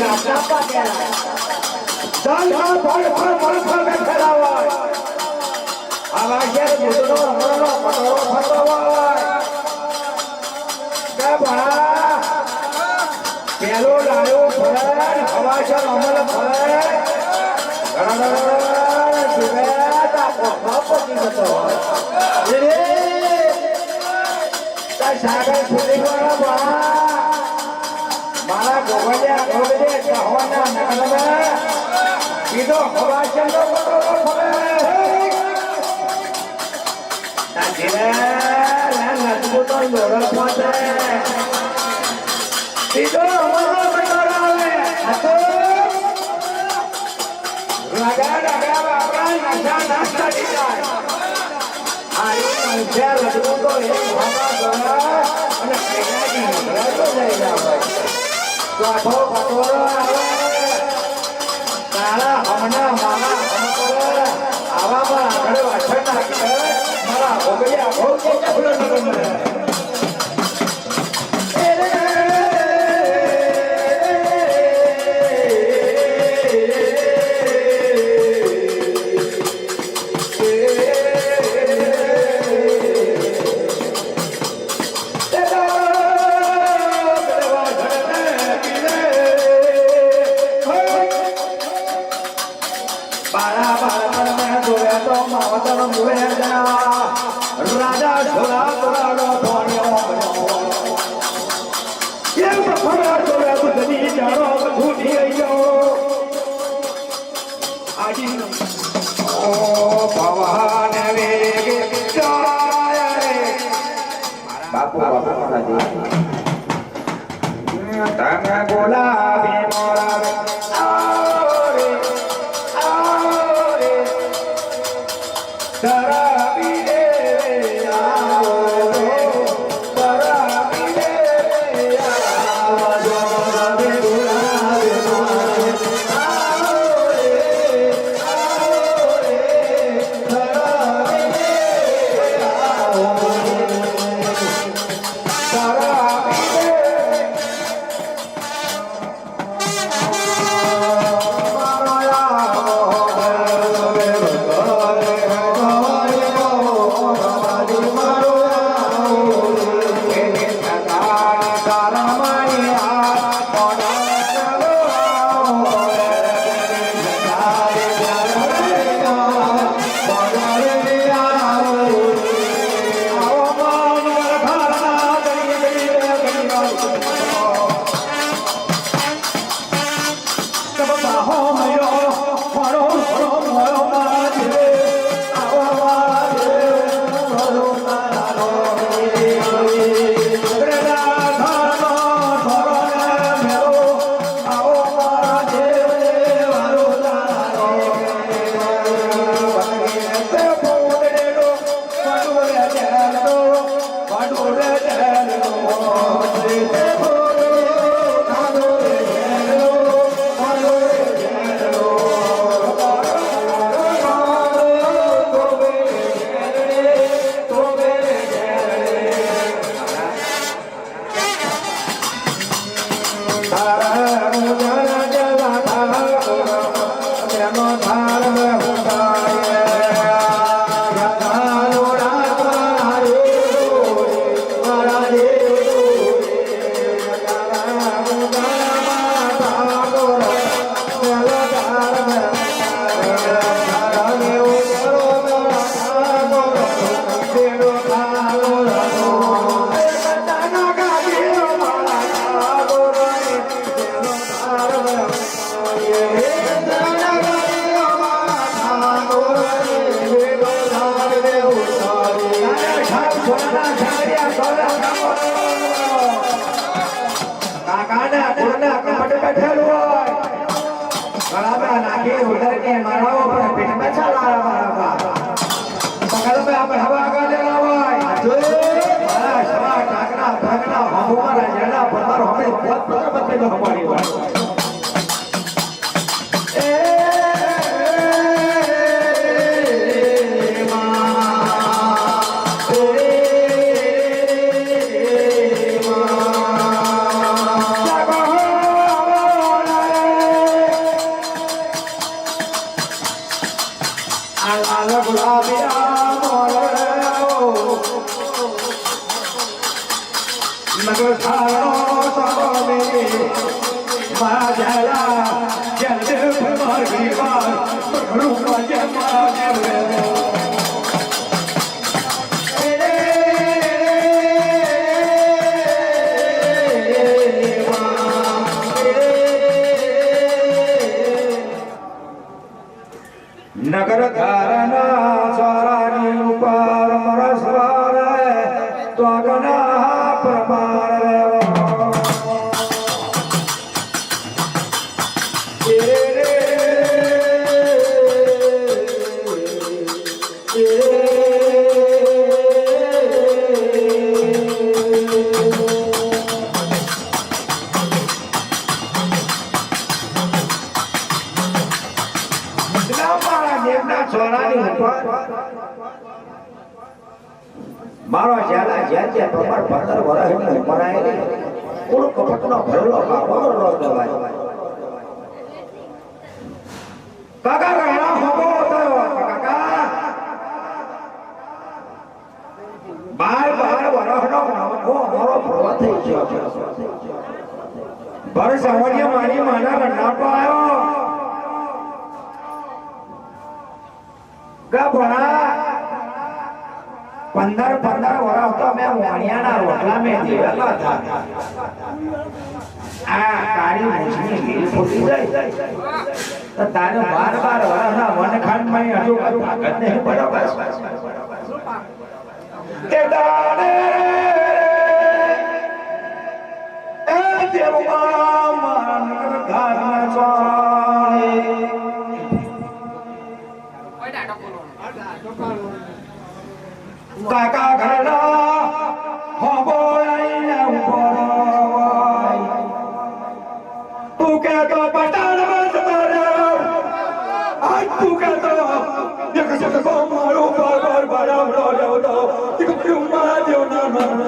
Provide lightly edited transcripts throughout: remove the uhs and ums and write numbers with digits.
નાચા પાક્યા ચાલ કા ફળ બેઠેલા હોય આવા શેર મોટો રમણો પટોરો થતો હોય કે ભણા પેલો લાડો ફળે હવા છે અમલ ફળે ગણગણ સુગેતા પપટી જતો હોય રે તા સાગર ફૂલી વાળા ભણા મારા ગોગલિયા ગોગલે કહોના નગરમાં કીધો હવા ચંદો પટોરો ફળે તા જીને નજબૂતો લોડો પહોંચે કીધો અમારો પટોરો આવે હતો લગા બાપરા નાસ્તા દીધા આયો અંધેર નજબૂતો એક હવા ગળા અને પેગાજી નગરાતો જઈ જાય કાઠો પટોરો આવે તારા હમણા મામા હમકોર આવામાં આગળ વાછળ નાખે મારા ભોગલિયા ભોગ કે ચપલો નગર રાજા છોરા તોરાડો ધોણ્યો કેમ ફરા છોરા બધી જાણો ભૂલી ગયો આજી ઓ ભવાન વેગે જાય રે બાપુ મહારાજ તમે બોલાવી મોરા નગર સારો સ્વામે માજલા જલ્દ ભર ગરીબાર રૂપા જમા દેવે નગર ધારના સ્વરાની ઉપર પરસ્પર ત્વગના પ્રમાણ મારો જ્યાં જ્યાં પ્રમાણ 15 વર્ષની ઉંમર આવેલી કુળ કપટનો ભરેલો કાપડો રોજ દવાય કાકા ઘણા હોબો થયો કાકા 12 વર્ષનો નવખો અમારો પ્રવા થઈ ગયો ભર સવારીએ મારી માના રંડાટો આવ્યો ગભરા 15 વર્ષ તો મેં વાણિયાના રોટલા મેં દેવેલા હતા આ કાળી મૂછની હીલ ફૂટી જાય તો તારે 12 વર્ષના વનખંડમાં હજુ તાકાત નહીં બરાબર તે દાડે એ દેવમાં માન ઘરના સ્વામી કાકા ઘરના હોબો આઈને ઉભો તું કે તો પટાણ બસ મારો આજ તું કે તો એક સકો મારો પર બરાબર રહ્યો તો એક પ્યુમા દેવ ના મારો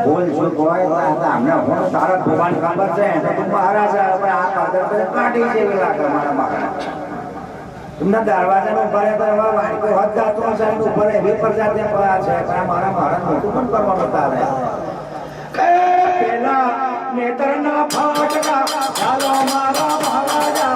બોલ શું કોઈ અમને હું તારા ભગવાન ખબર છે તો તું મહારાજ આપણે આ પાદર કાઢી જેવી લાગે મારા મહારાજ तुमने दरवाजा में ऊपर है तो वाणी को हद जातो साइड ऊपर है वे पर जाते हैं पर છે પણ મારા મહારાજ મોટું પણ કરવાનું તારે એ પેલા નેત્રના ફાટકા ચાલો મારા મહારાજા